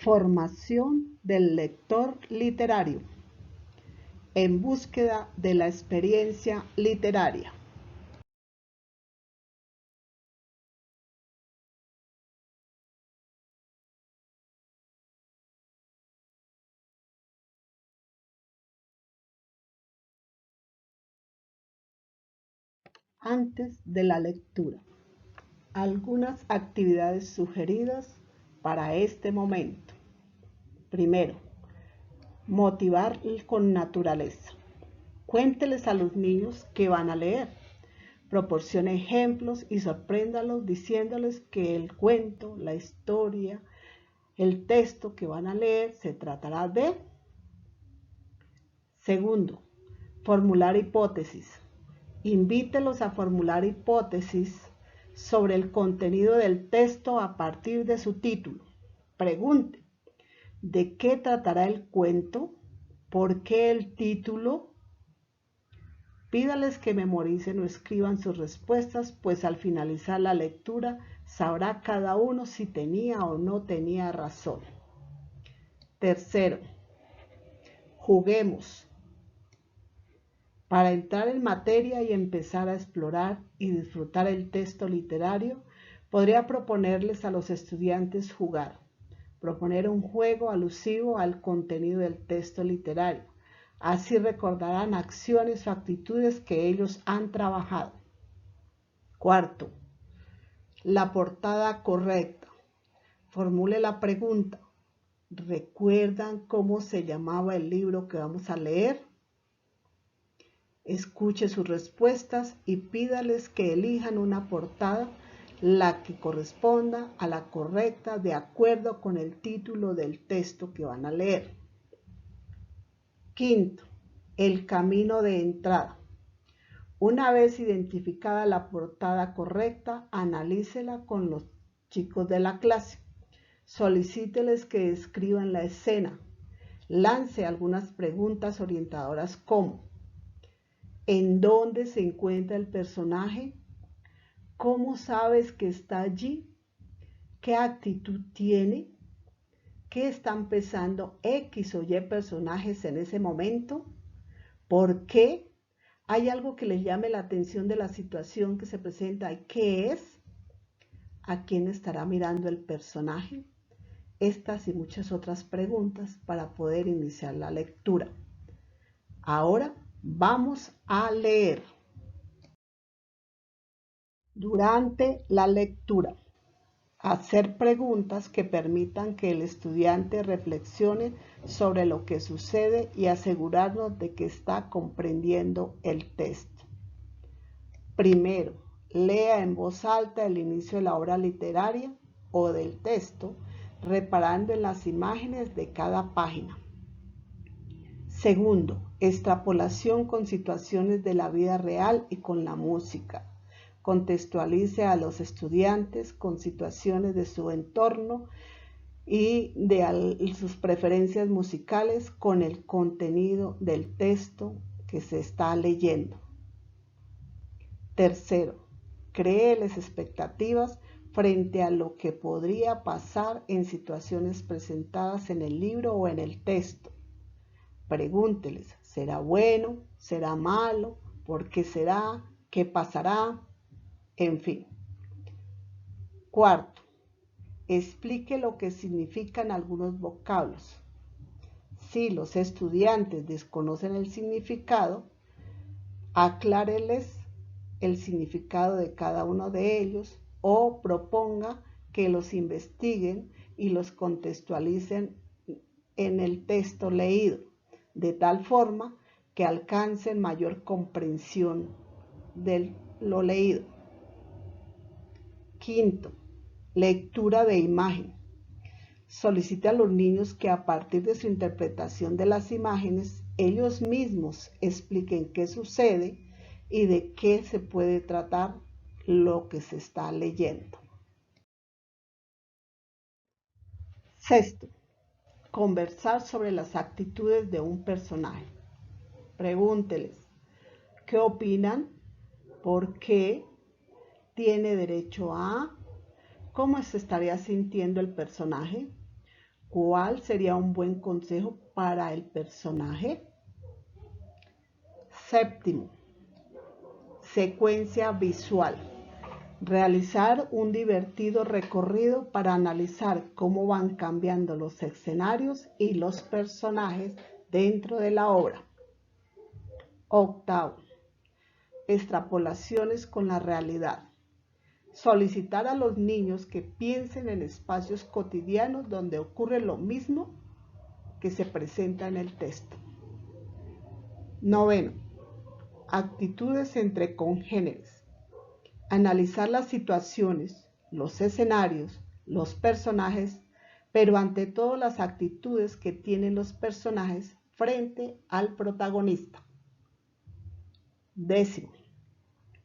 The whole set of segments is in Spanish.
Formación del lector literario en búsqueda de la experiencia literaria. Antes de la lectura, algunas actividades sugeridas para este momento. Primero, motivar con naturaleza. Cuénteles a los niños que van a leer. Proporcione ejemplos y sorpréndalos diciéndoles que el cuento, la historia, el texto que van a leer se tratará de. Segundo, formular hipótesis. Invítelos a formular hipótesis sobre el contenido del texto a partir de su título. Pregunte, ¿de qué tratará el cuento? ¿Por qué el título? Pídales que memoricen o escriban sus respuestas, pues al finalizar la lectura sabrá cada uno si tenía o no tenía razón. Tercero, juguemos. Para entrar en materia y empezar a explorar y disfrutar el texto literario, podría proponerles a los estudiantes jugar, proponer un juego alusivo al contenido del texto literario. Así recordarán acciones o actitudes que ellos han trabajado. Cuarto, la portada correcta. Formule la pregunta. ¿Recuerdan cómo se llamaba el libro que vamos a leer? Escuche sus respuestas y pídales que elijan una portada, la que corresponda a la correcta de acuerdo con el título del texto que van a leer. Quinto, el camino de entrada. Una vez identificada la portada correcta, analícela con los chicos de la clase. Solicíteles que describan la escena. Lance algunas preguntas orientadoras como: ¿en dónde se encuentra el personaje? ¿Cómo sabes que está allí? ¿Qué actitud tiene? ¿Qué están pensando X o Y personajes en ese momento? ¿Por qué? ¿Hay algo que les llame la atención de la situación que se presenta? ¿Qué es? ¿A quién estará mirando el personaje? Estas y muchas otras preguntas para poder iniciar la lectura. Ahora vamos a leer. Durante la lectura, hacer preguntas que permitan que el estudiante reflexione sobre lo que sucede y asegurarnos de que está comprendiendo el texto. Primero, lea en voz alta el inicio de la obra literaria o del texto, reparando en las imágenes de cada página. Segundo, extrapolación con situaciones de la vida real y con la música. Contextualice a los estudiantes con situaciones de su entorno y de sus preferencias musicales con el contenido del texto que se está leyendo. Tercero, créeles expectativas frente a lo que podría pasar en situaciones presentadas en el libro o en el texto. Pregúnteles, ¿será bueno? ¿Será malo? ¿Por qué será? ¿Qué pasará? En fin. Cuarto, explique lo que significan algunos vocablos. Si los estudiantes desconocen el significado, acláreles el significado de cada uno de ellos o proponga que los investiguen y los contextualicen en el texto leído, de tal forma que alcancen mayor comprensión de lo leído. Quinto, lectura de imagen. Solicite a los niños que a partir de su interpretación de las imágenes, ellos mismos expliquen qué sucede y de qué se puede tratar lo que se está leyendo. Sexto, conversar sobre las actitudes de un personaje. Pregúnteles, ¿qué opinan? ¿Por qué? ¿Tiene derecho a? ¿Cómo se estaría sintiendo el personaje? ¿Cuál sería un buen consejo para el personaje? Séptimo, secuencia visual. Realizar un divertido recorrido para analizar cómo van cambiando los escenarios y los personajes dentro de la obra. Octavo, extrapolaciones con la realidad. Solicitar a los niños que piensen en espacios cotidianos donde ocurre lo mismo que se presenta en el texto. Noveno, actitudes entre congéneres. Analizar las situaciones, los escenarios, los personajes, pero ante todo las actitudes que tienen los personajes frente al protagonista. Décimo,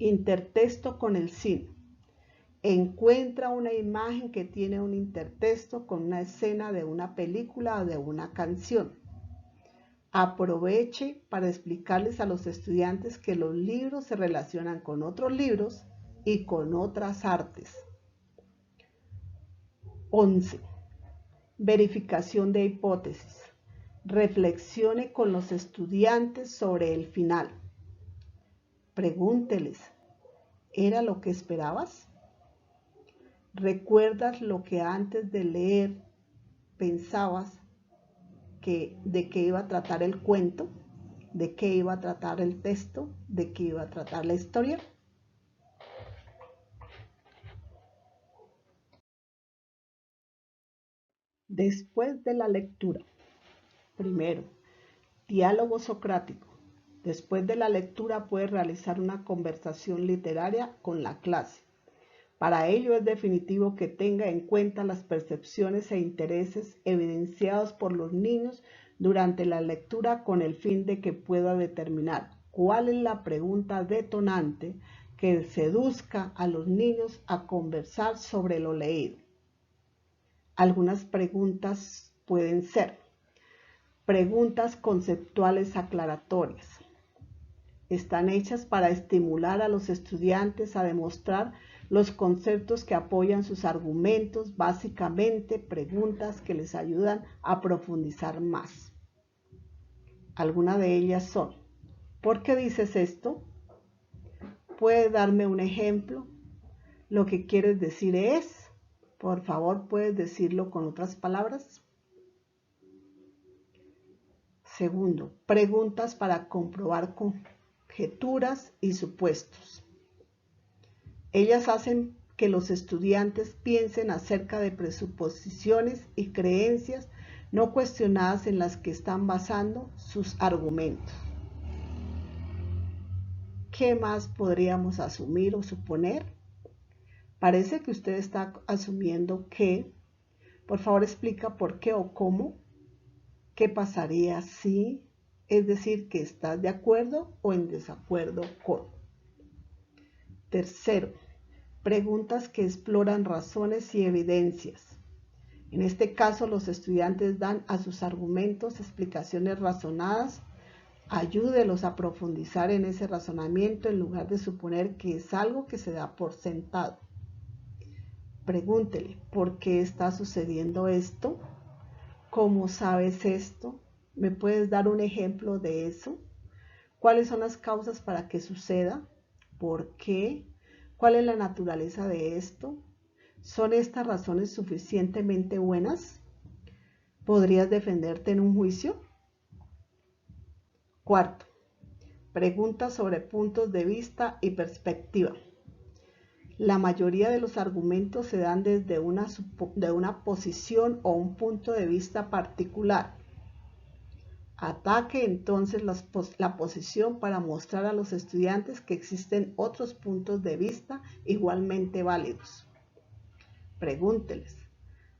intertexto con el cine. Encuentra una imagen que tiene un intertexto con una escena de una película o de una canción. Aproveche para explicarles a los estudiantes que los libros se relacionan con otros libros y con otras artes. 11. Verificación de hipótesis. Reflexione con los estudiantes sobre el final. Pregúnteles, ¿era lo que esperabas? ¿Recuerdas lo que antes de leer pensabas de qué iba a tratar el cuento? ¿De qué iba a tratar el texto? ¿De qué iba a tratar la historia? Después de la lectura. Primero, diálogo socrático. Después de la lectura puede realizar una conversación literaria con la clase. Para ello es definitivo que tenga en cuenta las percepciones e intereses evidenciados por los niños durante la lectura con el fin de que pueda determinar cuál es la pregunta detonante que seduzca a los niños a conversar sobre lo leído. Algunas preguntas pueden ser preguntas conceptuales aclaratorias. Están hechas para estimular a los estudiantes a demostrar los conceptos que apoyan sus argumentos, básicamente preguntas que les ayudan a profundizar más. Algunas de ellas son, ¿por qué dices esto? ¿Puedes darme un ejemplo? ¿Lo que quieres decir es? Por favor, ¿puedes decirlo con otras palabras? Segundo, preguntas para comprobar conjeturas y supuestos. Ellas hacen que los estudiantes piensen acerca de presuposiciones y creencias no cuestionadas en las que están basando sus argumentos. ¿Qué más podríamos asumir o suponer? Parece que usted está asumiendo que, por favor explica por qué o cómo, qué pasaría si, es decir, que estás de acuerdo o en desacuerdo con. Tercero, preguntas que exploran razones y evidencias. En este caso, los estudiantes dan a sus argumentos explicaciones razonadas. Ayúdelos a profundizar en ese razonamiento en lugar de suponer que es algo que se da por sentado. Pregúntele, ¿por qué está sucediendo esto? ¿Cómo sabes esto? ¿Me puedes dar un ejemplo de eso? ¿Cuáles son las causas para que suceda? ¿Por qué? ¿Cuál es la naturaleza de esto? ¿Son estas razones suficientemente buenas? ¿Podrías defenderte en un juicio? Cuarto, preguntas sobre puntos de vista y perspectiva. La mayoría de los argumentos se dan desde una posición o un punto de vista particular. Ataque entonces la posición para mostrar a los estudiantes que existen otros puntos de vista igualmente válidos. Pregúnteles,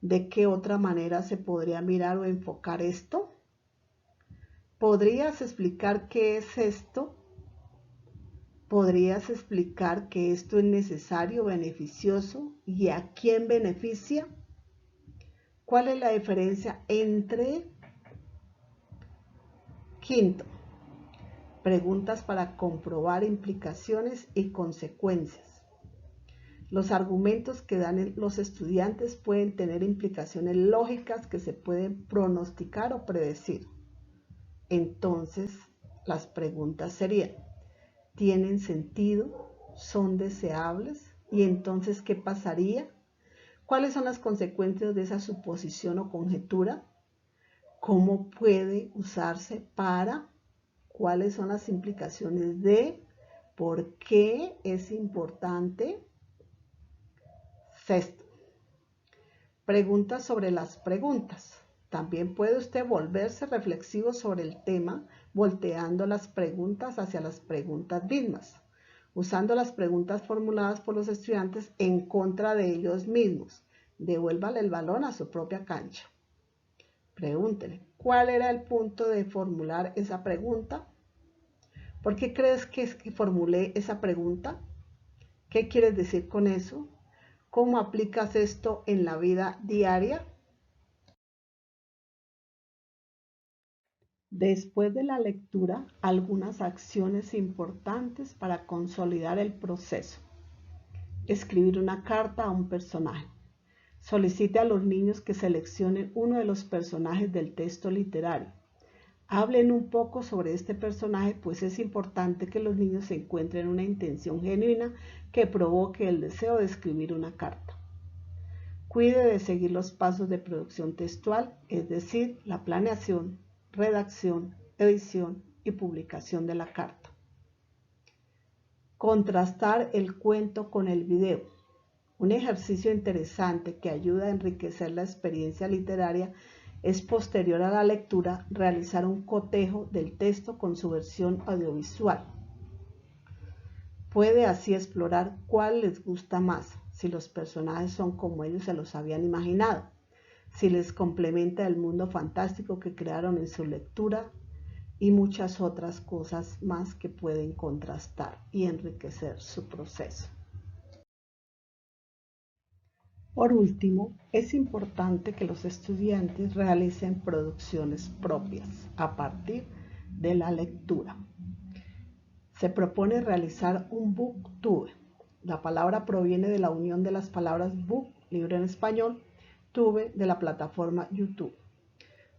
¿de qué otra manera se podría mirar o enfocar esto? ¿Podrías explicar qué es esto? ¿Podrías explicar que esto es necesario, beneficioso y a quién beneficia? ¿Cuál es la diferencia entre? Quinto, preguntas para comprobar implicaciones y consecuencias. Los argumentos que dan los estudiantes pueden tener implicaciones lógicas que se pueden pronosticar o predecir. Entonces, las preguntas serían: ¿tienen sentido? ¿Son deseables? ¿Y entonces qué pasaría? ¿Cuáles son las consecuencias de esa suposición o conjetura? ¿Cómo puede usarse para? ¿Cuáles son las implicaciones de? ¿Por qué es importante? Sexto, preguntas sobre las preguntas. También puede usted volverse reflexivo sobre el tema, volteando las preguntas hacia las preguntas mismas, usando las preguntas formuladas por los estudiantes en contra de ellos mismos. Devuélvale el balón a su propia cancha. Pregúntele, ¿cuál era el punto de formular esa pregunta? ¿Por qué crees que formulé esa pregunta? ¿Qué quieres decir con eso? ¿Cómo aplicas esto en la vida diaria? Después de la lectura, algunas acciones importantes para consolidar el proceso. Escribir una carta a un personaje. Solicite a los niños que seleccionen uno de los personajes del texto literario. Hablen un poco sobre este personaje, pues es importante que los niños encuentren una intención genuina que provoque el deseo de escribir una carta. Cuide de seguir los pasos de producción textual, es decir, la planeación, redacción, edición y publicación de la carta. Contrastar el cuento con el video. Un ejercicio interesante que ayuda a enriquecer la experiencia literaria es, posterior a la lectura, realizar un cotejo del texto con su versión audiovisual. Puede así explorar cuál les gusta más, si los personajes son como ellos se los habían imaginado, si les complementa el mundo fantástico que crearon en su lectura y muchas otras cosas más que pueden contrastar y enriquecer su proceso. Por último, es importante que los estudiantes realicen producciones propias a partir de la lectura. Se propone realizar un booktube. La palabra proviene de la unión de las palabras book, libro en español, tube, de la plataforma YouTube.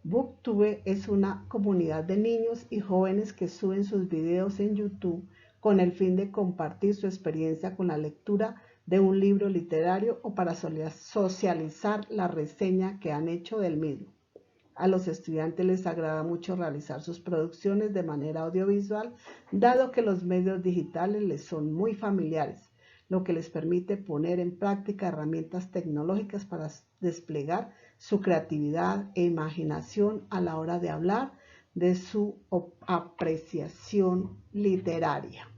Booktube es una comunidad de niños y jóvenes que suben sus videos en YouTube con el fin de compartir su experiencia con la lectura de un libro literario o para socializar la reseña que han hecho del mismo. A los estudiantes les agrada mucho realizar sus producciones de manera audiovisual, dado que los medios digitales les son muy familiares, lo que les permite poner en práctica herramientas tecnológicas para desplegar su creatividad e imaginación a la hora de hablar de su apreciación literaria.